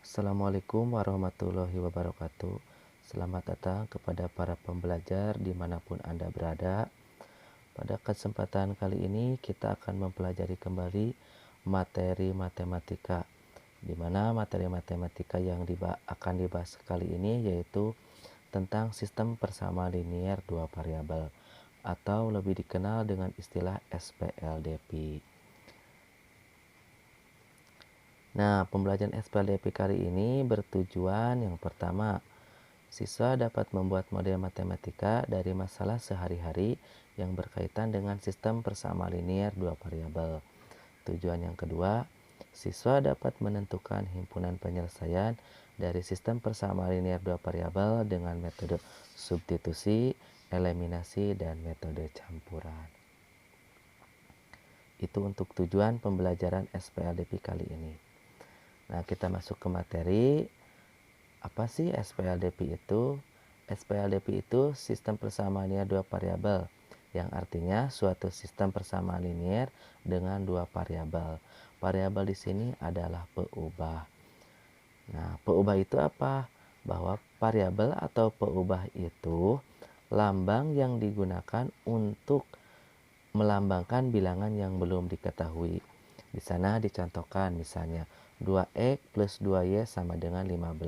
Assalamualaikum warahmatullahi wabarakatuh. Selamat datang kepada para pembelajar dimanapun Anda berada. Pada kesempatan kali ini kita akan mempelajari kembali materi matematika, di mana materi matematika yang akan dibahas kali ini yaitu tentang sistem persamaan linier dua variabel atau lebih dikenal dengan istilah SPLDP. Nah, pembelajaran SPLDP kali ini bertujuan yang pertama, siswa dapat membuat model matematika dari masalah sehari-hari yang berkaitan dengan sistem persamaan linier dua variabel. Tujuan yang kedua, siswa dapat menentukan himpunan penyelesaian dari sistem persamaan linier dua variabel dengan metode substitusi, eliminasi, dan metode campuran. Itu untuk tujuan pembelajaran SPLDP kali ini. Nah, kita masuk ke materi. Apa sih SPLDP itu? SPLDP itu sistem persamaan linier dua variabel, yang artinya suatu sistem persamaan linier dengan dua variabel. Variabel di sini adalah peubah. Nah, peubah itu apa? Bahwa variabel atau peubah itu lambang yang digunakan untuk melambangkan bilangan yang belum diketahui. Di sana dicontohkan misalnya 2x plus 2y sama dengan 15.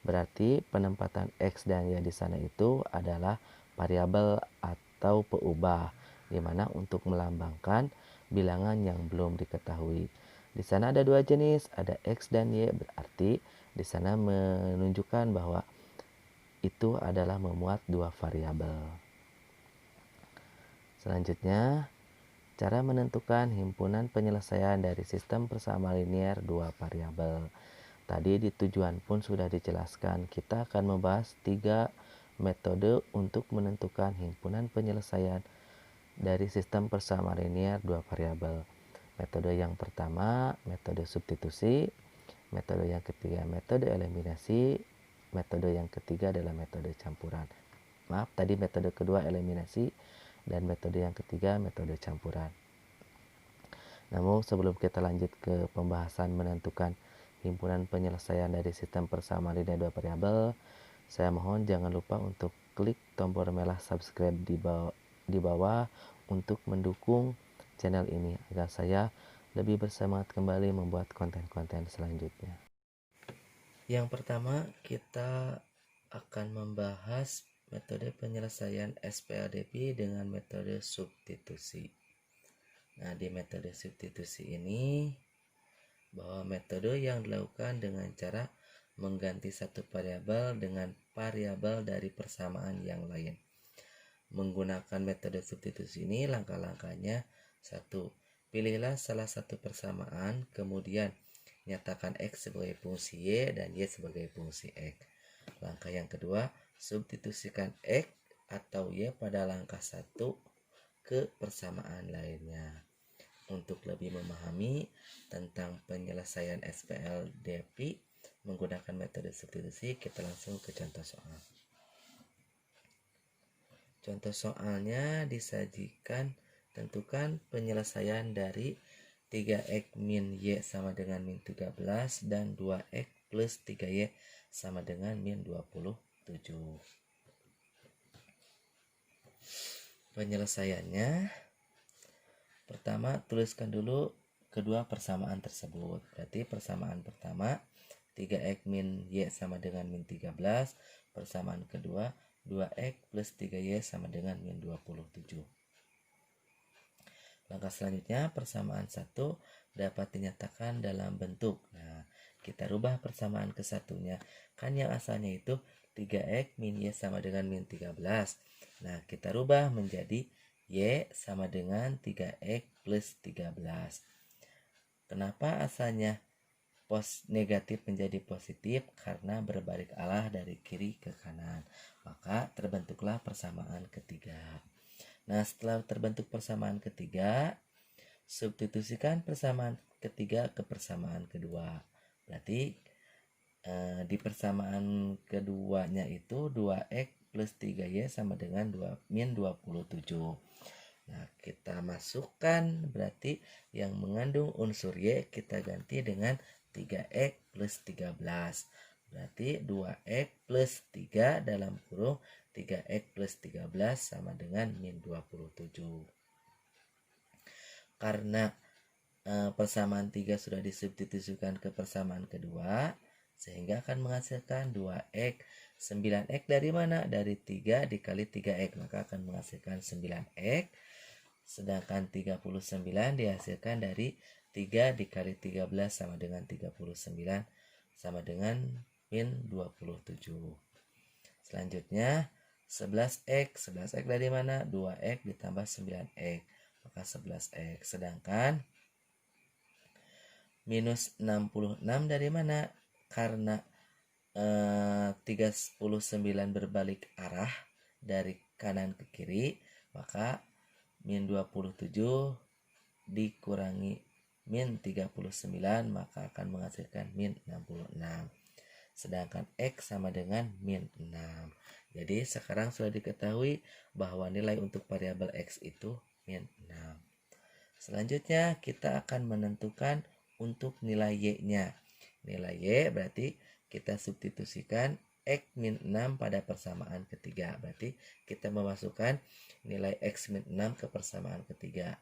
Berarti penempatan x dan y di sana itu adalah variabel atau peubah, di mana untuk melambangkan bilangan yang belum diketahui. Di sana ada dua jenis, ada x dan y, berarti di sana menunjukkan bahwa itu adalah memuat dua variabel. Selanjutnya, cara menentukan himpunan penyelesaian dari sistem persamaan linier dua variabel. Tadi di tujuan pun sudah dijelaskan. Kita akan membahas 3 metode untuk menentukan himpunan penyelesaian dari sistem persamaan linier dua variabel. Metode yang pertama, metode substitusi. Metode yang ketiga, metode eliminasi. Metode yang ketiga adalah metode campuran. Maaf, tadi metode kedua eliminasi, dan metode yang ketiga metode campuran. Namun sebelum kita lanjut ke pembahasan menentukan himpunan penyelesaian dari sistem persamaan linier dua variabel, saya mohon jangan lupa untuk klik tombol merah subscribe di bawah untuk mendukung channel ini agar saya lebih bersemangat kembali membuat konten-konten selanjutnya. Yang pertama, kita akan membahas metode penyelesaian SPLDP dengan metode substitusi. Nah, di metode substitusi ini, bahwa metode yang dilakukan dengan cara mengganti satu variabel dengan variabel dari persamaan yang lain. Menggunakan metode substitusi ini, langkah-langkahnya: 1. Pilihlah salah satu persamaan, kemudian nyatakan X sebagai fungsi Y dan Y sebagai fungsi X. Langkah yang kedua, substitusikan X atau Y pada langkah 1 ke persamaan lainnya. Untuk lebih memahami tentang penyelesaian SPLDP menggunakan metode substitusi, kita langsung ke contoh soal. Contoh soalnya disajikan, tentukan penyelesaian dari 3x min y sama dengan min 13 dan 2x plus 3y sama dengan min 27. Penyelesaiannya, pertama tuliskan dulu kedua persamaan tersebut. Berarti persamaan pertama 3x min y sama dengan min 13. Persamaan kedua 2x plus 3y sama dengan min 27. Langkah selanjutnya, persamaan 1 dapat dinyatakan dalam bentuk. Nah, kita rubah persamaan ke satunya. Kan yang asalnya itu 3x min y sama dengan min 13. Nah, kita rubah menjadi y sama dengan 3x plus 13. Kenapa asalnya negatif menjadi positif? Karena berbalik arah dari kiri ke kanan. Maka terbentuklah persamaan ketiga. Nah, setelah terbentuk persamaan ketiga, substitusikan persamaan ketiga ke persamaan kedua. Berarti di persamaan keduanya itu 2x plus 3y sama dengan min 27. Nah, kita masukkan, berarti yang mengandung unsur y kita ganti dengan 3x plus 13. Berarti 2x plus 3 dalam kurung 3x plus 13 sama dengan min 27. Karena persamaan 3 sudah disubstitusikan ke persamaan kedua, sehingga akan menghasilkan 2x. 9x dari mana? Dari 3 dikali 3x, maka akan menghasilkan 9x. Sedangkan 39 dihasilkan dari 3 dikali 13 sama dengan 39 sama dengan min 27. Selanjutnya 11x. 11x dari mana? 2x ditambah 9x, maka 11x. Sedangkan minus 66 dari mana? Karena 39 berbalik arah dari kanan ke kiri, maka min 27 dikurangi min 39, maka akan menghasilkan min 66. Sedangkan x sama dengan min 6. Jadi sekarang sudah diketahui bahwa nilai untuk variabel x itu min 6. Selanjutnya kita akan menentukan untuk nilai y-nya. Nilai y berarti kita substitusikan x min 6 pada persamaan ketiga. Berarti kita memasukkan nilai x min 6 ke persamaan ketiga.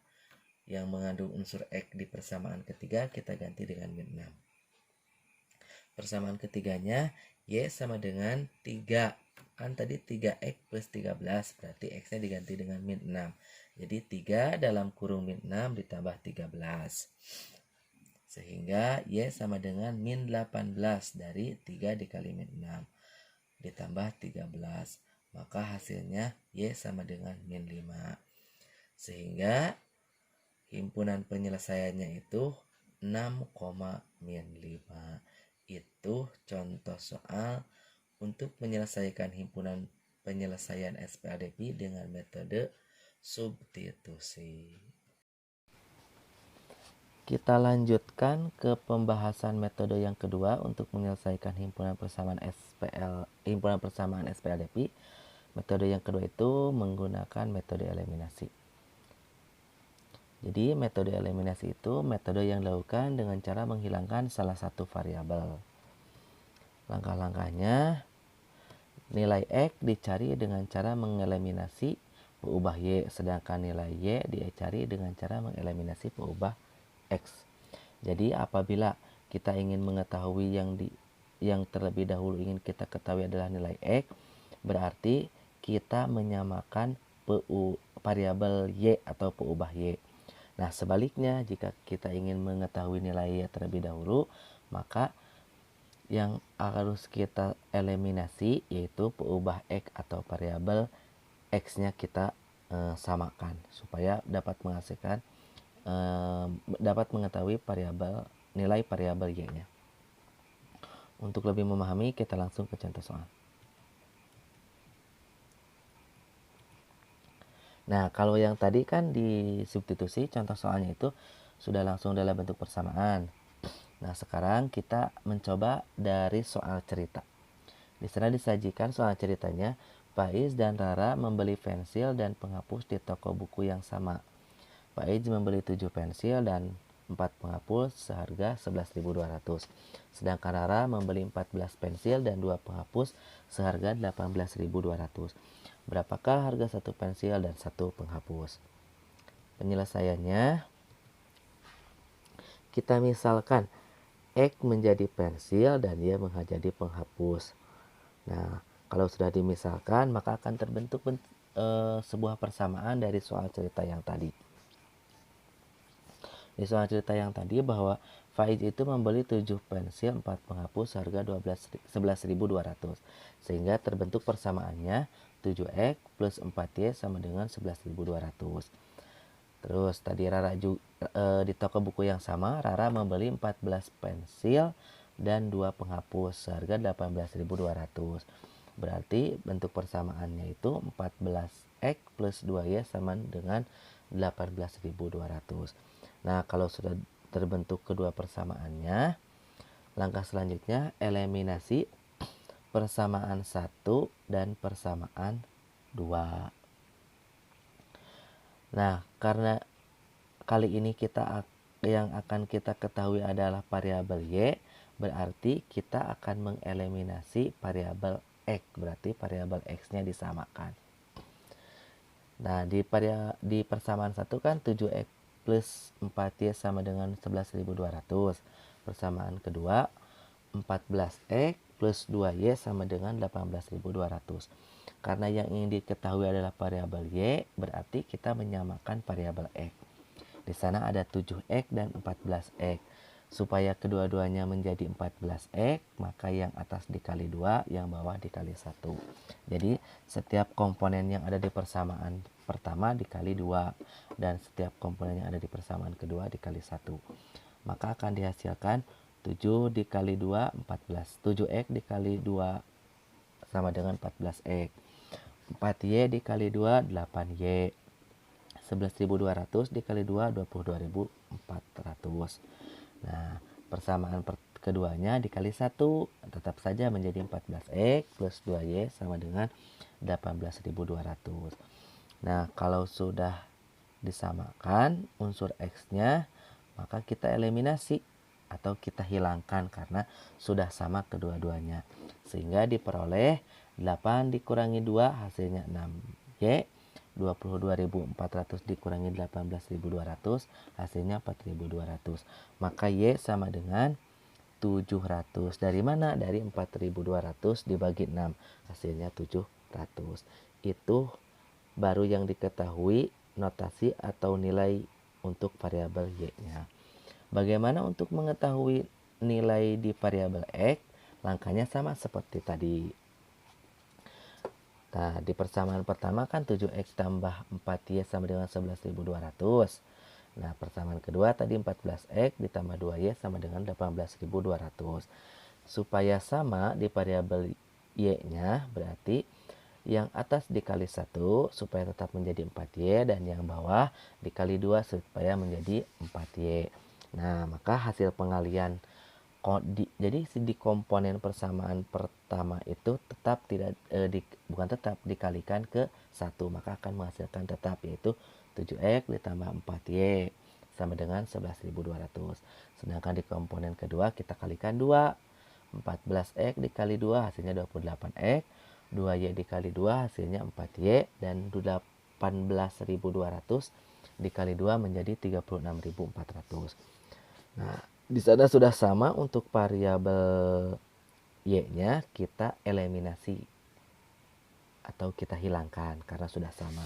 Yang mengandung unsur x di persamaan ketiga kita ganti dengan min 6. Persamaan ketiganya y sama dengan 3. Kan tadi 3x plus 13, berarti x-nya diganti dengan min 6. Jadi 3 dalam kurung min 6 ditambah 13. Sehingga y sama dengan min 18 dari 3 dikali min 6 ditambah 13. Maka hasilnya y sama dengan min 5. Sehingga himpunan penyelesaiannya itu 6, min 5. Itu contoh soal untuk menyelesaikan himpunan penyelesaian SPLDP dengan metode substitusi. Kita lanjutkan ke pembahasan metode yang kedua untuk menyelesaikan himpunan persamaan SPLDP. Metode yang kedua itu menggunakan metode eliminasi. Jadi metode eliminasi itu metode yang dilakukan dengan cara menghilangkan salah satu variabel. Langkah-langkahnya, nilai x dicari dengan cara mengeliminasi peubah y, sedangkan nilai y dicari dengan cara mengeliminasi peubah x. Jadi apabila kita ingin mengetahui yang terlebih dahulu ingin kita ketahui adalah nilai x, berarti kita menyamakan variabel y atau peubah y. Nah, sebaliknya jika kita ingin mengetahui nilai y terlebih dahulu, maka yang harus kita eliminasi yaitu peubah x atau variabel x-nya kita samakan supaya dapat menghasilkan dapat mengetahui nilai variabel y-nya. Untuk lebih memahami, kita langsung ke contoh soal. Nah, kalau yang tadi kan di substitusi, contoh soalnya itu sudah langsung dalam bentuk persamaan. Nah, sekarang kita mencoba dari soal cerita. Di sana disajikan soal ceritanya, Faiz dan Rara membeli pensil dan penghapus di toko buku yang sama. Faiz membeli 7 pensil dan 4 penghapus seharga 11.200. Sedangkan Rara membeli 14 pensil dan 2 penghapus seharga 18.200. Berapakah harga satu pensil dan satu penghapus? Penyelesaiannya, kita misalkan X menjadi pensil dan Y menjadi penghapus. Nah, kalau sudah dimisalkan, maka akan terbentuk sebuah persamaan dari soal cerita yang tadi. Di soal cerita yang tadi bahwa Faiz itu membeli 7 pensil, 4 penghapus harga 11.200. Sehingga terbentuk persamaannya 7x plus 4y sama dengan 11.200. Terus tadi Rara di toko buku yang sama, Rara membeli 14 pensil dan 2 penghapus seharga 18.200. Berarti bentuk persamaannya itu 14x plus 2y sama dengan 18.200. Nah, kalau sudah terbentuk kedua persamaannya, langkah selanjutnya eliminasi persamaan 1 dan persamaan 2. Nah, karena kali ini kita yang akan kita ketahui adalah variabel Y, berarti kita akan mengeliminasi variabel X, berarti variabel X-nya disamakan. Nah, di persamaan 1 kan 7X plus 4Y sama dengan 11.200. Persamaan kedua 14X plus 2Y sama dengan 18.200. Karena yang ingin diketahui adalah variabel Y, berarti kita menyamakan variabel X. Di sana ada 7X dan 14X. Supaya kedua-duanya menjadi 14X, maka yang atas dikali 2, yang bawah dikali 1. Jadi setiap komponen yang ada di persamaan pertama dikali 2, dan setiap komponen yang ada di persamaan kedua dikali 1. Maka akan dihasilkan 7 dikali 2, 14. 7X dikali 2 sama dengan 14X. 4Y dikali 2, 8Y. 11.200 dikali 2, 22.400. Nah, persamaan keduanya dikali 1 tetap saja menjadi 14X plus 2Y sama dengan 18.200. Nah, kalau sudah disamakan unsur X-nya, maka kita eliminasi atau kita hilangkan karena sudah sama kedua-duanya. Sehingga diperoleh 8 dikurangi 2 hasilnya 6Y. 22.400 dikurangi 18.200 hasilnya 4.200. Maka Y sama dengan 700. Dari mana? Dari 4.200 dibagi 6 hasilnya 700. Itu baru yang diketahui notasi atau nilai untuk variabel Y-nya. Bagaimana untuk mengetahui nilai di variabel X? Langkahnya sama seperti tadi. Nah, di persamaan pertama kan 7X tambah 4Y sama dengan 11.200. Nah, persamaan kedua tadi 14X ditambah 2Y sama dengan 18.200. Supaya sama di variabel Y-nya, berarti yang atas dikali 1 supaya tetap menjadi 4Y, dan yang bawah dikali 2 supaya menjadi 4Y. Nah, maka hasil pengalian jadi di komponen persamaan pertama itu tetap bukan tetap dikalikan ke 1, maka akan menghasilkan tetap, yaitu 7X ditambah 4Y sama dengan 11.200. Sedangkan di komponen kedua kita kalikan 2. 14X dikali 2 hasilnya 28X, 2Y dikali 2 hasilnya 4Y, dan 18.200 dikali 2 menjadi 36.400. Nah, di sana sudah sama untuk variabel Y-nya, kita eliminasi atau kita hilangkan karena sudah sama.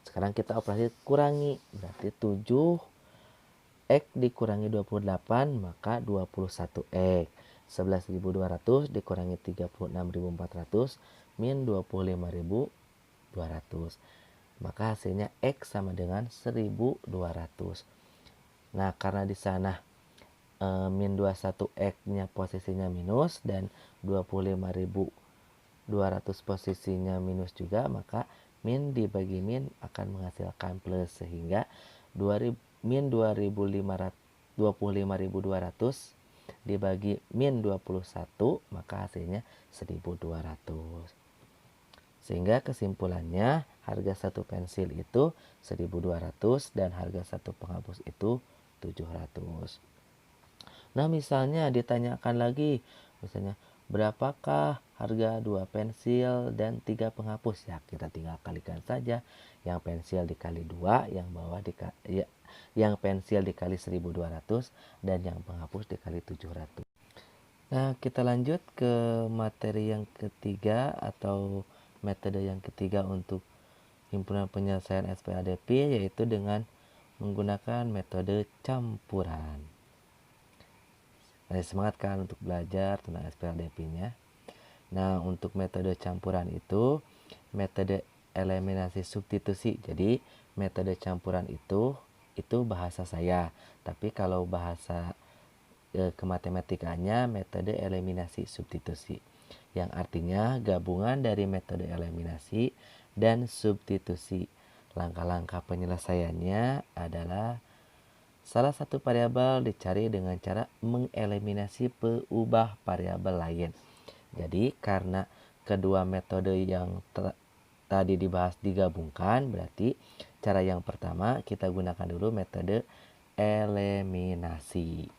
Sekarang kita operasi kurangi, berarti 7X dikurangi 28 maka 21X. 11.200 dikurangi 36.400 min 25.200. Maka hasilnya X sama dengan 1.200. Nah, karena di sana min 21X-nya posisinya minus dan 25.200 posisinya minus juga, maka min dibagi min akan menghasilkan plus, sehingga min 25.200 dibagi min 21 maka hasilnya 1.200. Sehingga kesimpulannya harga satu pensil itu 1.200 dan harga satu penghapus itu 700. Nah, misalnya ditanyakan lagi, misalnya berapakah harga 2 pensil dan 3 penghapus? Ya, kita tinggal kalikan saja. Yang pensil dikali 2, yang bawah yang pensil dikali 1.200 dan yang penghapus dikali 700. Nah, kita lanjut ke materi yang ketiga atau metode yang ketiga untuk himpunan penyelesaian SPADP, yaitu dengan menggunakan metode campuran. Semangat kan untuk belajar tentang SPLDP-nya. Nah, untuk metode campuran itu metode eliminasi substitusi. Jadi, metode campuran itu bahasa saya. Tapi kalau bahasa kematematikanya metode eliminasi substitusi. Yang artinya gabungan dari metode eliminasi dan substitusi. Langkah-langkah penyelesaiannya adalah salah satu variabel dicari dengan cara mengeliminasi peubah variabel lain. Jadi karena kedua metode yang tadi dibahas digabungkan, berarti cara yang pertama kita gunakan dulu metode eliminasi.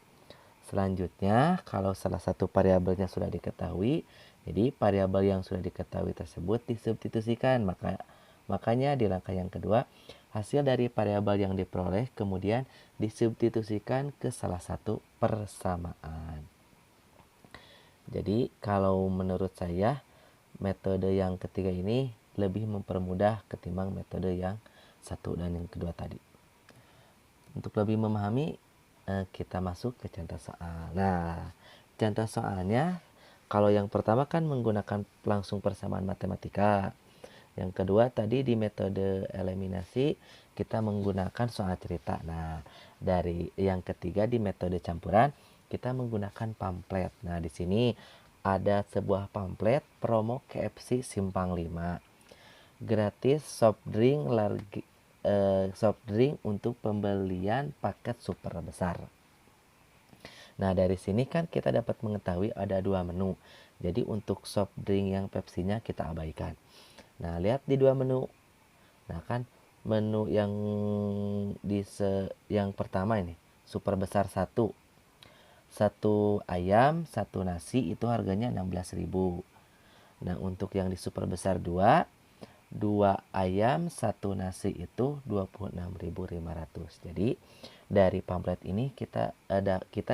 Selanjutnya, kalau salah satu variabelnya sudah diketahui, jadi variabel yang sudah diketahui tersebut disubstitusikan. Makanya di langkah yang kedua, hasil dari variabel yang diperoleh kemudian disubstitusikan ke salah satu persamaan. Jadi kalau menurut saya metode yang ketiga ini lebih mempermudah ketimbang metode yang satu dan yang kedua tadi. Untuk lebih memahami, kita masuk ke contoh soal. Nah, contoh soalnya kalau yang pertama kan menggunakan langsung persamaan matematika. Yang kedua tadi di metode eliminasi kita menggunakan soal cerita. Nah, dari yang ketiga di metode campuran kita menggunakan pamflet. Nah, di sini ada sebuah pamflet promo KFC Simpang 5. Gratis soft drink untuk pembelian paket super besar. Nah, dari sini kan kita dapat mengetahui ada dua menu. Jadi untuk soft drink yang Pepsi-nya kita abaikan. Nah, lihat di dua menu. Nah, kan menu yang pertama ini, super besar 1. 1 ayam, 1 nasi itu harganya 16.000. Nah, untuk yang di super besar 2 ayam, 1 nasi itu 26.500. Jadi dari pamflet ini kita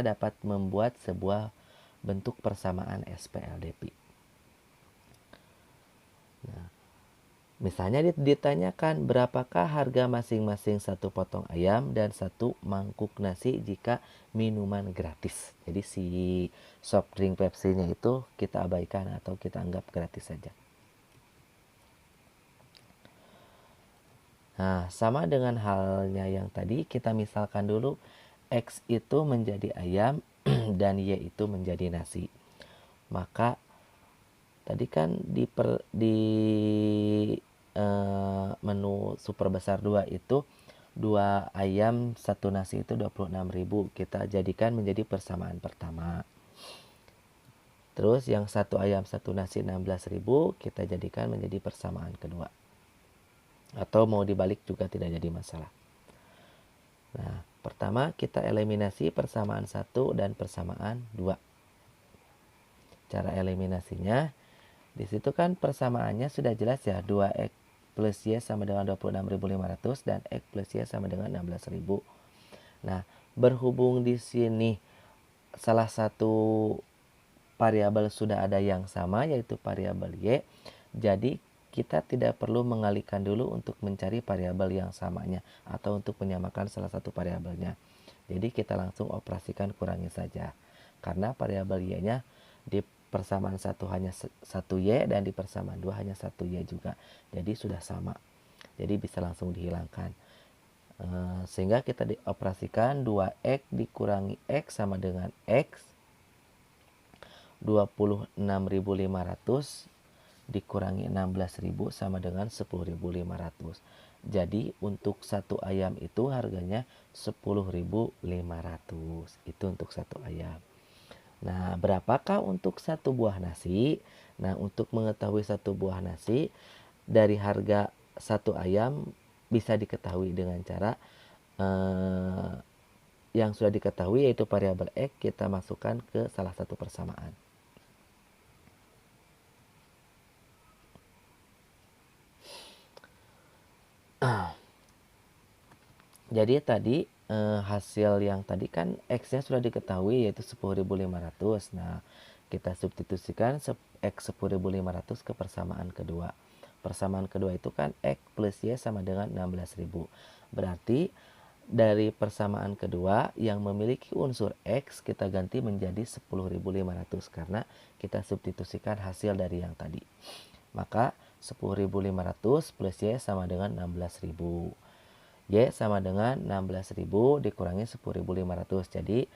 dapat membuat sebuah bentuk persamaan SPLDP. Nah, misalnya ditanyakan berapakah harga masing-masing 1 potong ayam dan 1 mangkuk nasi jika minuman gratis. Jadi si soft drink Pepsi-nya itu kita abaikan atau kita anggap gratis saja. Nah, sama dengan halnya yang tadi, kita misalkan dulu X itu menjadi ayam dan Y itu menjadi nasi. Maka tadi kan di menu super besar 2 itu 2 ayam 1 nasi itu 26.000. Kita jadikan menjadi persamaan pertama. Terus yang 1 ayam 1 nasi 16.000 kita jadikan menjadi persamaan kedua. Atau mau dibalik juga tidak jadi masalah. Nah, pertama kita eliminasi persamaan 1 dan persamaan 2. Cara eliminasinya, di situ kan persamaannya sudah jelas ya, 2X plus Y sama dengan 26.500 dan X plus Y sama dengan 16.000. Nah, berhubung di sini salah satu variabel sudah ada yang sama yaitu variabel Y, jadi kita tidak perlu mengalihkan dulu untuk mencari variabel yang samanya atau untuk menyamakan salah satu variabelnya. Jadi kita langsung operasikan kurangi saja. Karena variabel Y-nya di persamaan 1 hanya 1 Y dan di persamaan 2 hanya 1 Y juga. Jadi sudah sama. Jadi bisa langsung dihilangkan. Sehingga kita dioperasikan 2X dikurangi X sama dengan X. 26.500 dikurangi 16.000 sama dengan 10.500. Jadi untuk 1 ayam itu harganya 10.500. Itu untuk 1 ayam. Nah, berapakah untuk 1 buah nasi? Nah, untuk mengetahui 1 buah nasi dari harga 1 ayam bisa diketahui dengan cara yang sudah diketahui yaitu variabel X kita masukkan ke salah satu persamaan. Jadi tadi hasil yang tadi kan X-nya sudah diketahui yaitu 10.500. Nah, kita substitusikan X 10.500 ke persamaan kedua. Persamaan kedua itu kan X plus Y sama dengan 16.000. Berarti dari persamaan kedua yang memiliki unsur X kita ganti menjadi 10.500 karena kita substitusikan hasil dari yang tadi. Maka 10.500 plus Y sama dengan 16.000. Y sama dengan 16.000 dikurangi 10.500. Jadi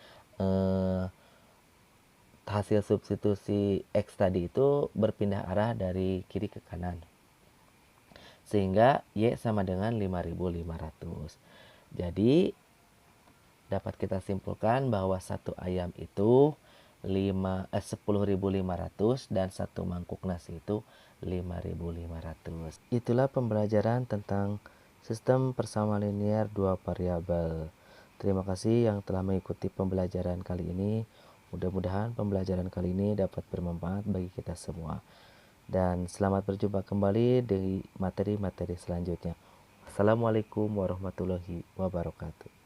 hasil substitusi X tadi itu berpindah arah dari kiri ke kanan. Sehingga Y sama dengan 5.500. Jadi dapat kita simpulkan bahwa 1 ayam itu 10.500 dan 1 mangkuk nasi itu 5.500. Itulah pembelajaran tentang sistem persamaan linear 2 variabel. Terima kasih yang telah mengikuti pembelajaran kali ini. Mudah-mudahan pembelajaran kali ini dapat bermanfaat bagi kita semua. Dan selamat berjumpa kembali di materi-materi selanjutnya. Assalamualaikum warahmatullahi wabarakatuh.